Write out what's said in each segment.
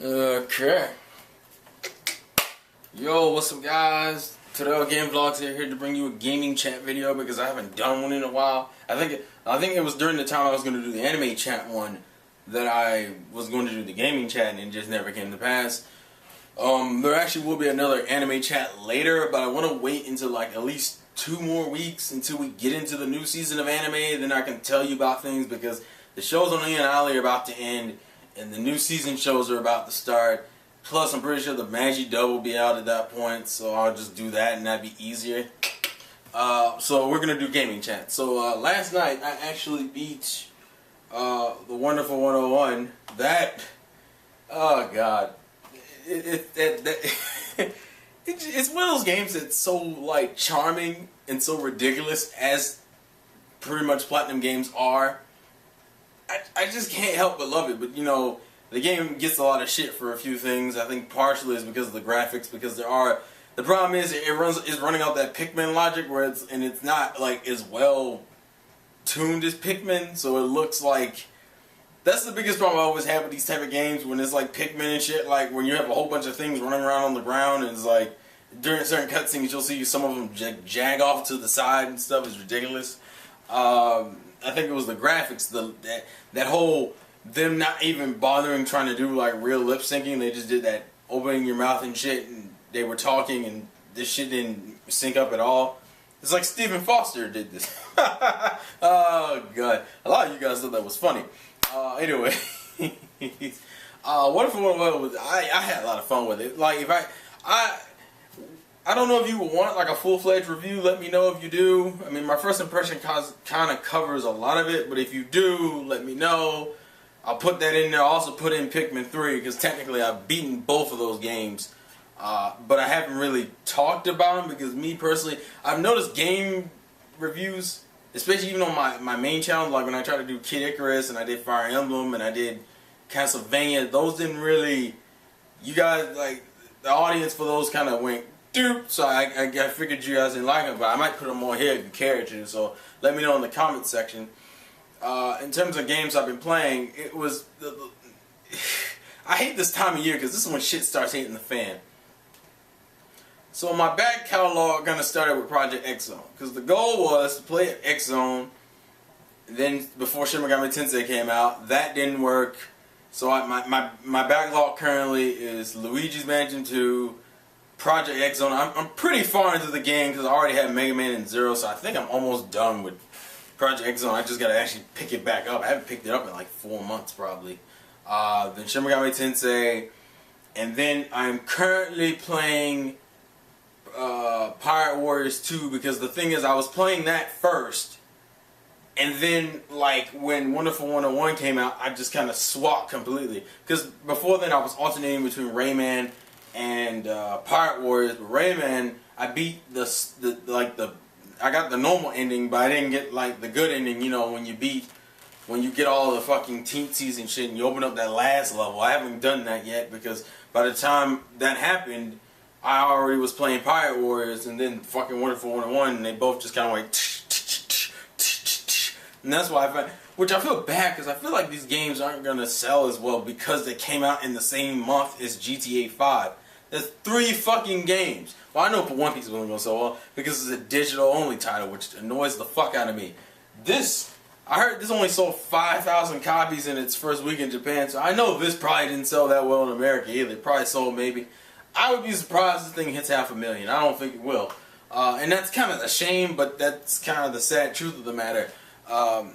Okay. Yo, what's up, guys? Today Game Vlogs here to bring you a gaming chat video because I haven't done one in a while. I think it was during the time I was going to do the anime chat one that I was going to do the gaming chat and it just never came to pass. There actually will be another anime chat later, but I want to wait until like at least 2 more weeks until we get into the new season of anime. Then I can tell you about things because the shows on Ian and Ali are about to end and the new season shows are about to start. Plus, I'm pretty sure the Magi Dub will be out at that point, so I'll just do that and that'd be easier. So we're gonna do gaming chat. So last night I actually beat the Wonderful 101. That, oh god, it's one of those games that's so like charming and so ridiculous as pretty much Platinum games are. I just can't help but love it. But you know, the game gets a lot of shit for a few things. I think partially is because of the graphics, because the problem is it's running out that Pikmin logic where it's not like as well tuned as Pikmin, so it looks like that's the biggest problem I always have with these type of games when it's like Pikmin and shit, like when you have a whole bunch of things running around on the ground and it's like during certain cutscenes you'll see some of them jag off to the side and stuff. Is ridiculous. I think it was the graphics, that whole them not even bothering trying to do like real lip syncing. They just did that opening your mouth and shit, and they were talking, and this shit didn't sync up at all. It's like Stephen Foster did this. Oh god, a lot of you guys thought that was funny. Anyway, Wonderful 101 was I had a lot of fun with it. Like if I don't know if you want like a full-fledged review. Let me know if you do. I mean, my first impression kind of covers a lot of it, but if you do, let me know. I'll put that in there. I'll also put in Pikmin 3 because technically I've beaten both of those games, but I haven't really talked about them because me personally, I've noticed game reviews, especially even on my main channel, like when I tried to do Kid Icarus and I did Fire Emblem and I did Castlevania, those didn't really, you guys, like, the audience for those kind of went doop, so I figured you guys didn't like them, but I might put them on here if you care to, so let me know in the comment section. In terms of games I've been playing, it was I hate this time of year because this is when shit starts hitting the fan. So my back catalog kind of started with Project X Zone because the goal was to play X Zone. Then before Shin Megami Tensei came out, that didn't work. So my backlog currently is Luigi's Mansion 2, Project X Zone. I'm pretty far into the game because I already have Mega Man and Zero, so I think I'm almost done with Project X Zone. I just gotta actually pick it back up. I haven't picked it up in like 4 months probably. Then Shin Megami Tensei, and then I'm currently playing Pirate Warriors 2 because the thing is I was playing that first, and then like when Wonderful 101 came out, I just kind of swapped completely. Because before then I was alternating between Rayman and Pirate Warriors, but Rayman I beat I got the normal ending, but I didn't get like the good ending, you know, when you get all the fucking teensies and shit and you open up that last level. I haven't done that yet because by the time that happened, I already was playing Pirate Warriors and then fucking Wonderful 101 and they both just kind of like and that's why which I feel bad because I feel like these games aren't going to sell as well because they came out in the same month as GTA 5. There's 3 fucking games. Well, I know for One Piece wasn't going to sell well because it's a digital-only title, which annoys the fuck out of me. I heard this only sold 5,000 copies in its first week in Japan, so I know this probably didn't sell that well in America either. It probably sold maybe, I would be surprised if this thing hits 500,000. I don't think it will. And that's kind of a shame, but that's kind of the sad truth of the matter. I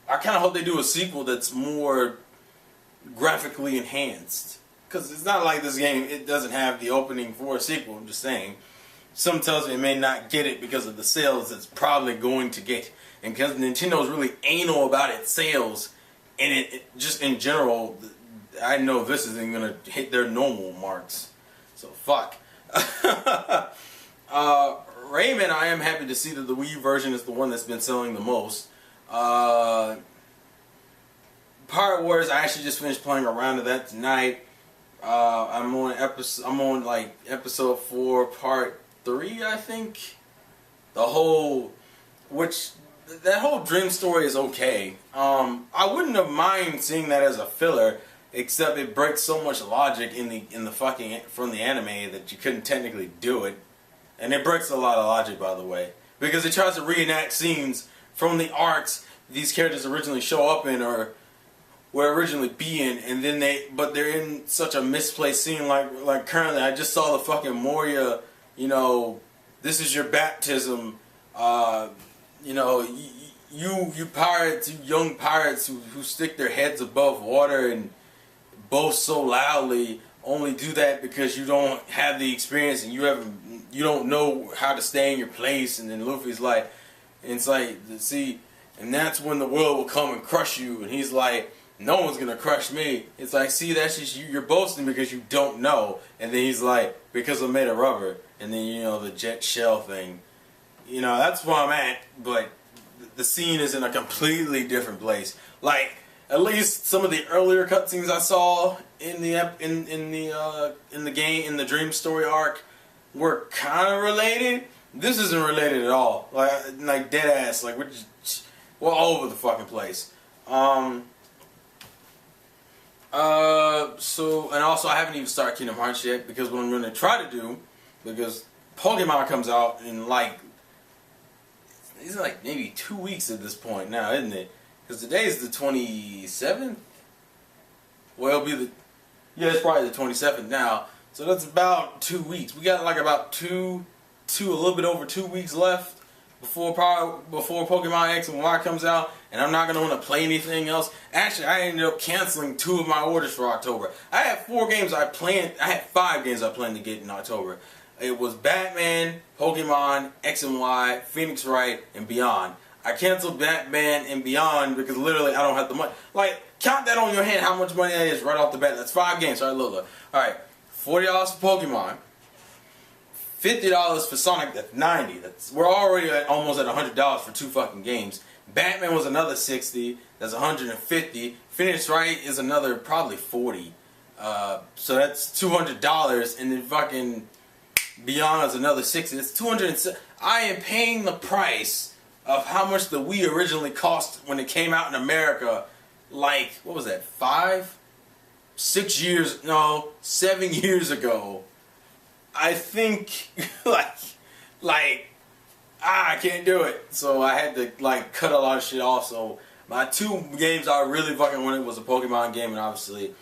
kind of hope they do a sequel that's more graphically enhanced. Because it's not like this game, it doesn't have the opening for a sequel, I'm just saying. Some tells me it may not get it because of the sales it's probably going to get. And because Nintendo's really anal about its sales, and it just in general, I know this isn't going to hit their normal marks. So, fuck. Rayman, I am happy to see that the Wii version is the one that's been selling the most. Pirate Warriors, I actually just finished playing a round of that tonight. I'm on episode 4, part 3, I think. That whole dream story is okay. I wouldn't have mind seeing that as a filler. except it breaks so much logic in the fucking from the anime that you couldn't technically do it, and it breaks a lot of logic, by the way, because it tries to reenact scenes from the arcs these characters originally show up in or were originally be in, and then they're in such a misplaced scene. Like currently, I just saw the fucking Moria. You know, this is your baptism. You know, you pirates, you young pirates who stick their heads above water and boast so loudly, only do that because you don't have the experience and you don't know how to stay in your place. And then Luffy's like, and it's like, see, and that's when the world will come and crush you. And he's like, no one's gonna crush me. It's like, see, that's just you're boasting because you don't know. And then he's like, because I'm made of rubber. And then, you know, the jet shell thing. You know, that's where I'm at. But the scene is in a completely different place. Like, at least some of the earlier cutscenes I saw in the game, in the Dream Story arc, were kind of related. This isn't related at all. Like dead ass. Like we're all over the fucking place. So, and also I haven't even started Kingdom Hearts yet, because what I'm going to try to do, because Pokemon comes out in like, it's like maybe 2 weeks at this point now, isn't it? Because today is the 27th? Well, it's probably the 27th now. So that's about 2 weeks. We got like about a little bit over 2 weeks left before Pokemon X and Y comes out, and I'm not going to want to play anything else. Actually, I ended up canceling 2 of my orders for October. I had 5 games I planned to get in October. It was Batman, Pokemon, X and Y, Phoenix Wright, and Beyond. I canceled Batman and Beyond because literally I don't have the money. Like, count that on your hand how much money that is right off the bat. That's 5 games. Alright, look. Alright, $40 for Pokemon. $50 for Sonic, that's $90. We're already almost at $100 for 2 fucking games. Batman was another $60. That's $150. Phoenix Wright is another probably $40. So that's $200, and then fucking Beyond is another $60. It's $200. I am paying the price of how much the Wii originally cost when it came out in America. Like, what was that? 7 years ago. I think, I can't do it. So I had to, cut a lot of shit off. So my 2 games I really fucking wanted was a Pokemon game and obviously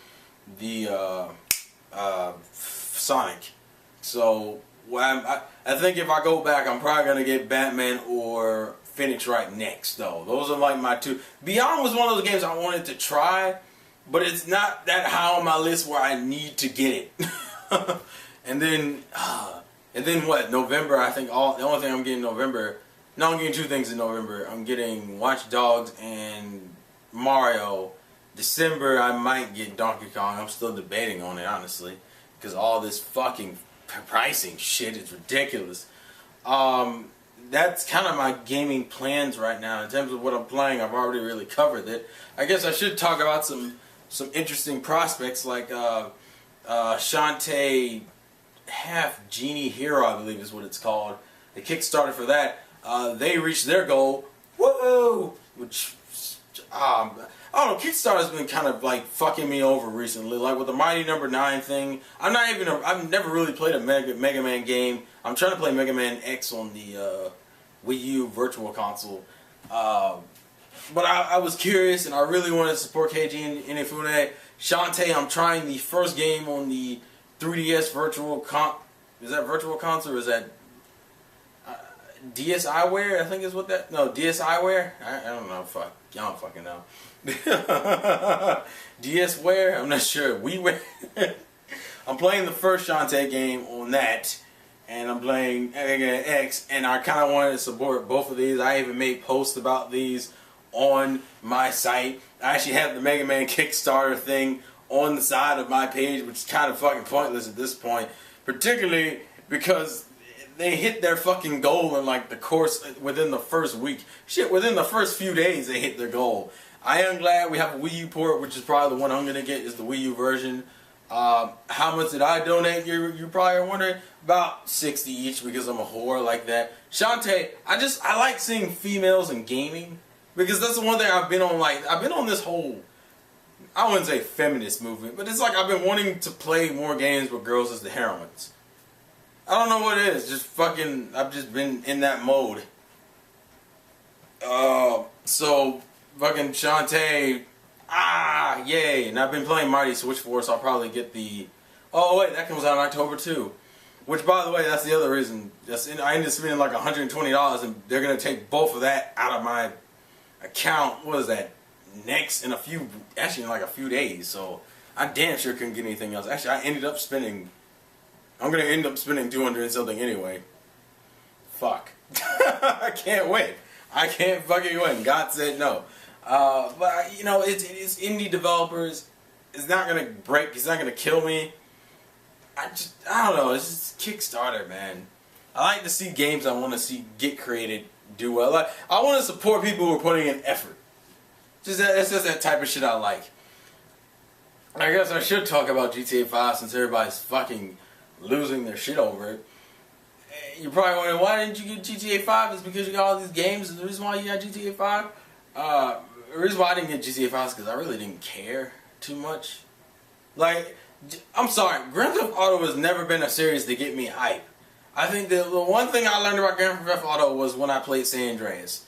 the Sonic. So I think if I go back, I'm probably going to get Batman or Phoenix Wright next, though. Those are like my 2. Beyond was one of those games I wanted to try, but it's not that high on my list where I need to get it. And then what? November, I think the only thing I'm getting in November. No, I'm getting 2 things in November. I'm getting Watch Dogs and Mario. December, I might get Donkey Kong. I'm still debating on it, honestly, because all this fucking pricing shit is ridiculous. That's kind of my gaming plans right now. In terms of what I'm playing, I've already really covered it. I guess I should talk about some interesting prospects like Shantae Half Genie Hero, I believe is what it's called. The Kickstarter for that, they reached their goal. Whoa! Which, I don't know, Kickstarter's been kind of fucking me over recently. Like with the Mighty Number 9 thing. I've never really played a Mega Man game. I'm trying to play Mega Man X on the Wii U Virtual Console. But I was curious and I really wanted to support KG and Inafune. Shantae, I'm trying the first game on the 3DS Virtual is that Virtual Console or is that DSiWare? I think is what that. No, DSiWare? I don't know. Fuck. I don't fucking know. DSware? I'm not sure. WiiWare? I'm playing the first Shantae game on that. And I'm playing X. And I kind of wanted to support both of these. I even made posts about these on my site. I actually have the Mega Man Kickstarter thing on the side of my page, which is kind of fucking pointless at this point, particularly because they hit their fucking goal in the course within the first week. Shit, within the first few days they hit their goal. I am glad we have a Wii U port, which is probably the one I'm gonna get, is the Wii U version. How much did I donate? You probably are wondering. About 60 each because I'm a whore like that. Shantae, I like seeing females in gaming because that's the one thing I've been on. I've been on this whole I wouldn't say feminist movement, but it's like I've been wanting to play more games with girls as the heroines. I don't know what it is. Just fucking, I've just been in that mode. So fucking Shantae, yay! And I've been playing Mighty Switch Force. I'll probably get the. Oh wait, that comes out in October too. Which, by the way, that's the other reason. I ended up spending like $120, and they're gonna take both of that out of my account. What is that? Next in a few, actually in like a few days. So I damn sure couldn't get anything else. Actually, I ended up spending. I'm gonna end up spending 200 and something anyway. Fuck. I can't win. I can't fucking win. God said no. But you know, it's indie developers. It's not gonna break. It's not gonna kill me. I don't know. It's just Kickstarter, man. I like to see games I want to see get created do well. Like, I want to support people who are putting in effort. It's just that type of shit I like. I guess I should talk about GTA 5 since everybody's fucking losing their shit over it. You're probably wondering, why didn't you get GTA 5? It's because you got all these games. The reason why you got GTA 5? The reason why I didn't get GTA 5 is because I really didn't care too much. Like, I'm sorry, Grand Theft Auto has never been a series to get me hype. I think the one thing I learned about Grand Theft Auto was when I played San Andreas.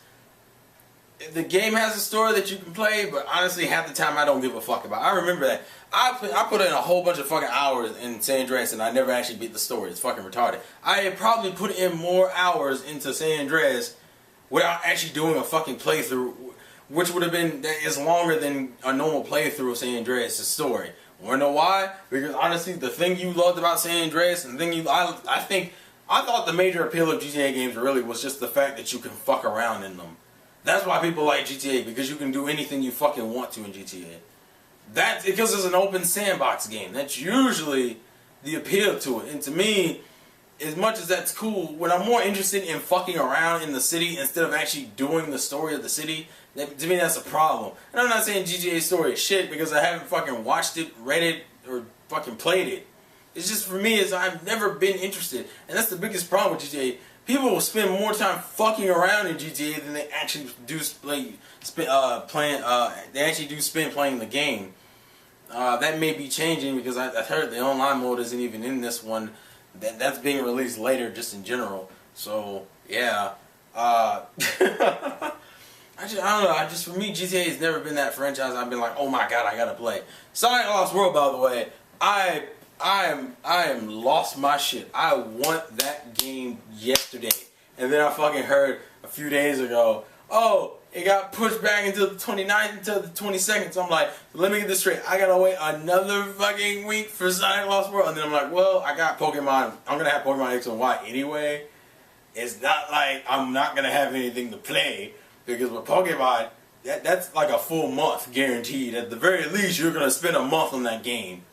The game has a story that you can play, but honestly, half the time I don't give a fuck about it. I remember that. I put in a whole bunch of fucking hours in San Andreas, and I never actually beat the story. It's fucking retarded. I had probably put in more hours into San Andreas without actually doing a fucking playthrough, which would have been as longer than a normal playthrough of San Andreas' story. Wanna know why? Because honestly, the thing you loved about San Andreas, and the thing I thought the major appeal of GTA games really was just the fact that you can fuck around in them. That's why people like GTA, because you can do anything you fucking want to in GTA. That's because it's an open sandbox game. That's usually the appeal to it. And to me, as much as that's cool, when I'm more interested in fucking around in the city instead of actually doing the story of the city, to me that's a problem. And I'm not saying GTA's story is shit because I haven't fucking watched it, read it, or fucking played it. It's just, for me, is I've never been interested. And that's the biggest problem with GTA. People will spend more time fucking around in GTA than they actually do spend playing the game. That may be changing because I've heard the online mode isn't even in this one. That's being released later, just in general. So yeah, I don't know. For me, GTA has never been that franchise I've been like, oh my god, I gotta play. Sonic Lost World, by the way, I am lost my shit. I want that game yesterday, and then I fucking heard a few days ago, oh, it got pushed back until the 29th, until the 22nd. So I'm like, let me get this straight. I gotta wait another fucking week for Sonic Lost World, and then I'm like, well, I got Pokemon. I'm gonna have Pokemon X and Y anyway. It's not like I'm not gonna have anything to play because with Pokemon, that's like a full month guaranteed. At the very least, you're gonna spend a month on that game.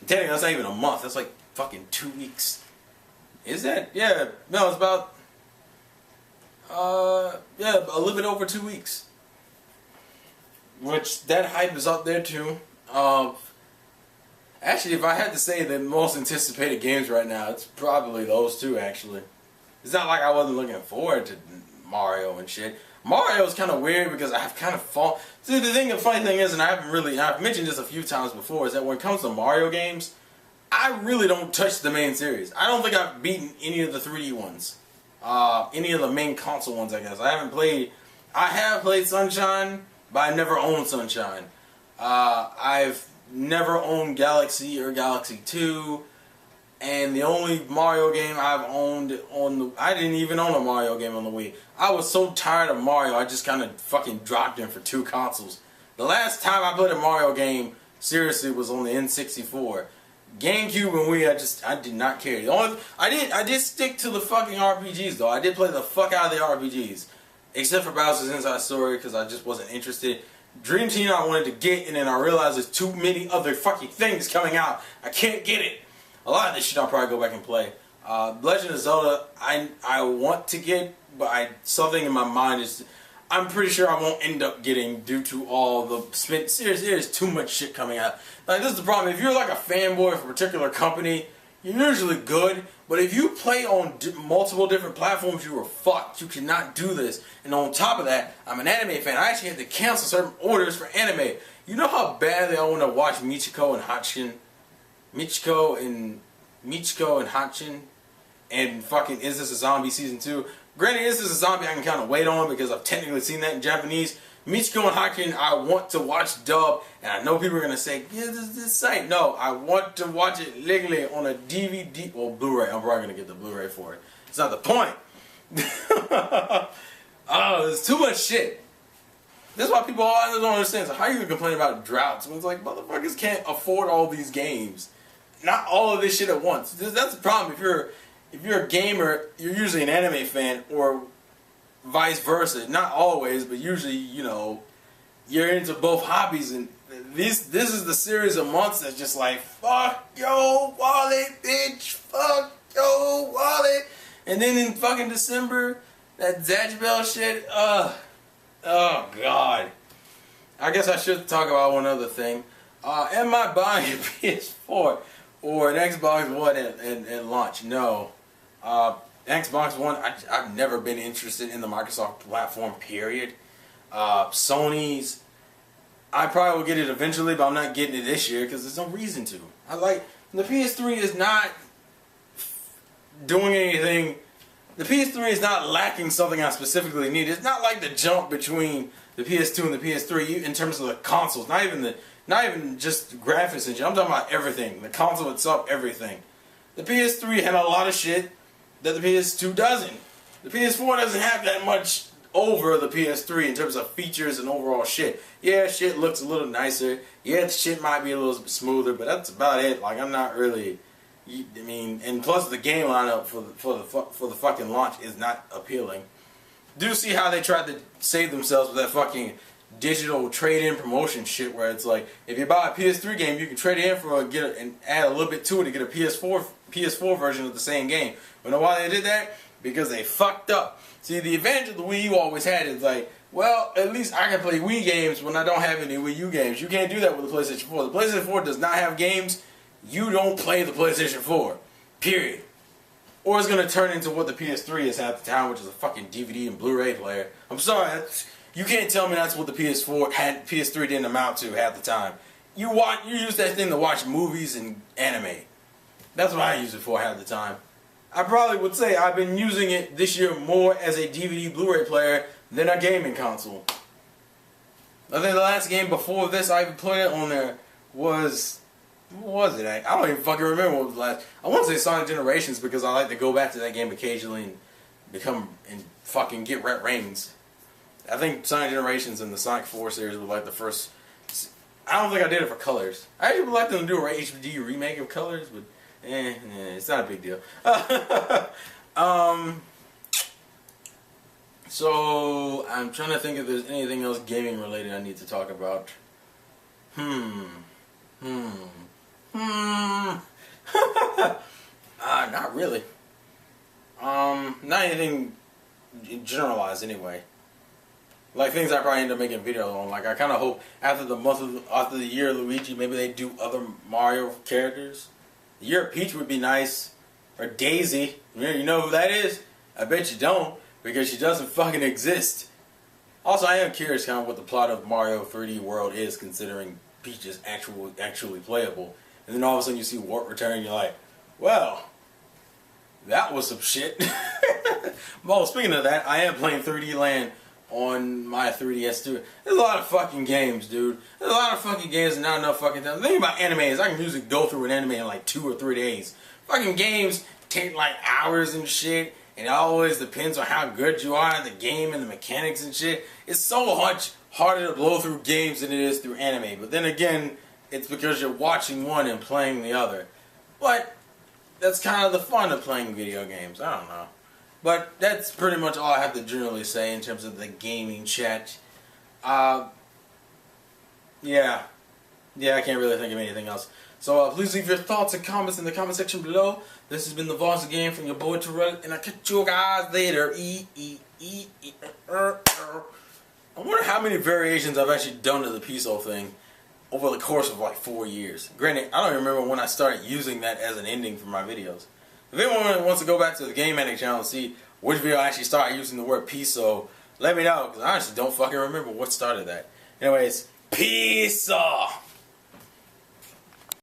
Technically, that's not even a month. That's like fucking 2 weeks. Is that? Yeah. No, it's about, yeah, a little bit over 2 weeks. Which, that hype is up there too. Actually, if I had to say the most anticipated games right now, it's probably those two, actually. It's not like I wasn't looking forward to Mario and shit. Mario is kind of weird because I've kind of fallen. See, the funny thing is, and I've mentioned this a few times before, is that when it comes to Mario games, I really don't touch the main series. I don't think I've beaten any of the 3D ones. Any of the main console ones, I guess. I have played Sunshine, but I never owned Sunshine. I've never owned Galaxy or Galaxy 2. And the only Mario game I've owned I didn't even own a Mario game on the Wii. I was so tired of Mario, I just kind of fucking dropped in for 2 consoles. The last time I played a Mario game, seriously, was on the N64. GameCube and Wii, I did not care. I did stick to the fucking RPGs though. I did play the fuck out of the RPGs. Except for Bowser's Inside Story, because I just wasn't interested. Dream Team I wanted to get, and then I realized there's too many other fucking things coming out. I can't get it. A lot of this shit I'll probably go back and play. Legend of Zelda, I want to get, but something in my mind is, I'm pretty sure I won't end up getting due to all the seriously, there's too much shit coming out. Like, this is the problem. If you're like a fanboy of a particular company, you're usually good, but if you play on multiple different platforms, you are fucked. You cannot do this. And on top of that, I'm an anime fan. I actually had to cancel certain orders for anime. You know how badly I want to watch Michiko and Hatchin? Michiko and Hatchin and fucking Is This a Zombie Season 2. Granted, Is This a Zombie I can kind of wait on because I've technically seen that in Japanese. Michiko and Hatchin I want to watch dub, and I know people are going to say, yeah, this site. No, I want to watch it legally on a DVD or Blu-ray. I'm probably going to get the Blu-ray for it. It's not the point. Oh, there's too much shit. That's why people always don't understand. So how you can complain about droughts when it's like motherfuckers can't afford all these games, not all of this shit at once. That's the problem. If you're a gamer, you're usually an anime fan, or vice versa. Not always, but usually, you know, you're into both hobbies. And this is the series of months that's just like fuck yo wallet, bitch, fuck yo wallet. And then in fucking December, that Zajabel shit. Oh God. I guess I should talk about one other thing. Am I buying a PS4 or an Xbox One at launch? No. Xbox One, I've never been interested in the Microsoft platform, period. Sony's, I probably will get it eventually, but I'm not getting it this year because there's no reason to. The PS3 is not doing anything. The PS3 is not lacking something I specifically need. It's not like the jump between the PS2 and the PS3 in terms of the consoles. Not even just graphics and shit. I'm talking about everything. The console itself, everything. The PS3 had a lot of shit that the PS2 doesn't. The PS4 doesn't have that much over the PS3 in terms of features and overall shit. Yeah, shit looks a little nicer. Yeah, shit might be a little bit smoother, but that's about it. Like, I'm not really... I mean, and plus the game lineup for the fucking launch is not appealing. Do see how they tried to save themselves with that fucking digital trade-in promotion shit, where it's like if you buy a PS3 game, you can trade it in for and add a little bit to it to get a PS4 version of the same game. You know why they did that? Because they fucked up. See, the advantage of the Wii U always had is like, well, at least I can play Wii games when I don't have any Wii U games. You can't do that with the PlayStation 4. The PlayStation 4 does not have games. You don't play the PlayStation 4. Period. Or it's going to turn into what the PS3 is half the time, which is a fucking DVD and Blu-ray player. I'm sorry. You can't tell me that's what the PS3 didn't amount to half the time. You use that thing to watch movies and anime. That's what I use it for half the time. I probably would say I've been using it this year more as a DVD Blu-ray player than a gaming console. I think the last game before this I even played it on there was... What was it? I don't even fucking remember what was the last... I want to say Sonic Generations because I like to go back to that game occasionally and fucking get Ret Rings. I think Sonic Generations and the Sonic 4 series were like the first... I don't think I did it for Colors. I actually would like them to do an HD remake of Colors, but it's not a big deal. So, I'm trying to think if there's anything else gaming related I need to talk about. Not really. Not anything generalized anyway. Like things I probably end up making videos on. Like I kind of hope after the year of Luigi, maybe they do other Mario characters. The year of Peach would be nice, or Daisy. You know who that is? I bet you don't, because she doesn't fucking exist. Also, I am curious kind of what the plot of Mario 3D World is, considering Peach is actually playable. And then all of a sudden you see Warp return, and you're like, well, that was some shit. Well, speaking of that, I am playing 3D Land on my 3DS too. There's a lot of fucking games, dude. There's a lot of fucking games and not enough fucking time. The thing about anime is I can usually go through an anime in like 2 or 3 days. Fucking games take like hours and shit, and it always depends on how good you are at the game and the mechanics and shit. It's so much harder to blow through games than it is through anime. But then again, it's because you're watching one and playing the other. But that's kind of the fun of playing video games. I don't know. But that's pretty much all I have to generally say in terms of the gaming chat. Yeah, I can't really think of anything else. So please leave your thoughts and comments in the comment section below. This has been the Voice Game from your boy Terrell, and I'll catch you guys later. I wonder how many variations I've actually done to the Piso thing over the course of like 4 years. Granted, I don't remember when I started using that as an ending for my videos. If anyone wants to go back to the Game Addict channel and see which video I actually started using the word Piso, let me know, because I honestly don't fucking remember what started that. Anyways, Peace.